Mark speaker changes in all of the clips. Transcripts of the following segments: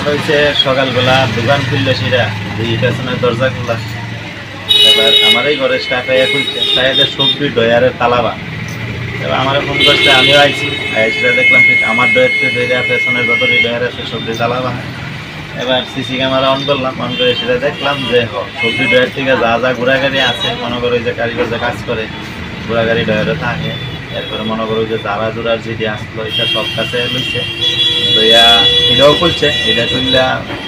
Speaker 1: ঘটনাটা হচ্ছে সকালবেলা দোকান খুললো সেটা এই পেছনের দরজা খোলা। এবার আমার এই ঘরের স্টাফ খুলছে, তাইদের সবজি ডয়ারের তালাবা। এবার আমার ফোন করছে, আমিও আইছি, সেটা দেখলাম ঠিক আমার ডয়ারতে ধরে পেছনের যতটি ডয়ার আছে সবজি তালাবা। এবার সিসি ক্যামেরা অন করলাম, অন করে সেটা দেখলাম যে সবজি ডয়ার থেকে যা যা ঘোরাগাড়ি আছে, মনে করো যে কারিগর যে কাজ করে ঘোরাগাড়ি ডয়ারে থাকে। এরপরে মনে করো যে জারা জোড়ার যেটি আসলো এটা সব কাছে লইছে, লইয়া এটাও খুলছে। এটা খুললা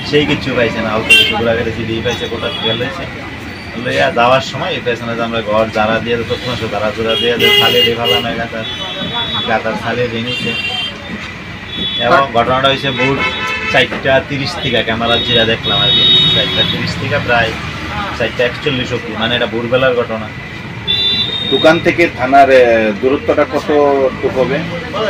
Speaker 1: সেই কিছু পাইছে না, অল্প কিছু ঘোরাগাড়ি যেটি পাইছে গোটা থেকে লইছে। লইয়া যাওয়ার সময় এই পেছনে যে আমরা ঘর জারা দিয়ে প্রথম জারা জোড়া দিয়ে যে ছালিয়ে দিয়ে ভালো নয় গাতার ছালিয়ে দিয়ে নিচ্ছে। এবং ঘটনাটা হয়েছে ভোর 4:30 থেকে ক্যামেরা যেটা দেখলাম আর কি, 4:30 থেকে প্রায় 4:41 অব্দি, মানে এটা ভোরবেলার ঘটনা।
Speaker 2: দোকান থেকে থানার দূরত্বটা কতটুকু হবে?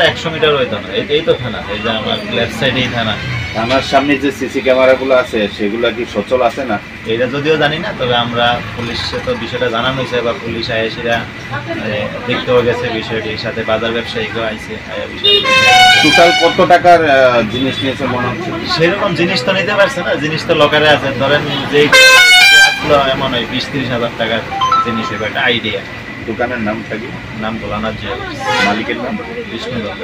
Speaker 1: 100 মিটার হইতো না। এই তো থানা, এই যে আমার লেফট সাইডেই থানা।
Speaker 2: থানার সামনে যে সিসি ক্যামেরাগুলো আছে সেগুলো কি সচল আছে না?
Speaker 1: এটা যদিও জানি না, তবে আমরা পুলিশে তো বিষয়টা জানানো হয়েছে, বা পুলিশ আয়েসিরা দেখতেও গেছে বিষয়টির সাথে, বাজার ব্যবসায়ীকেও আইসে
Speaker 2: টোটাল কত টাকার জিনিস নিয়েছে মনে হচ্ছে?
Speaker 1: সেরকম জিনিস তো নিতে পারছে না, জিনিস তো লকারে আছে। ধরেন যে আসলো এমন হয় 20-30 হাজার টাকার জিনিস, একটা আইডিয়া।
Speaker 2: দোকানের নামটা কি?
Speaker 1: নাম ভোলানাথ জুয়েলার্স,
Speaker 2: মালিকের নাম?
Speaker 1: বিষ্ণু দত্ত।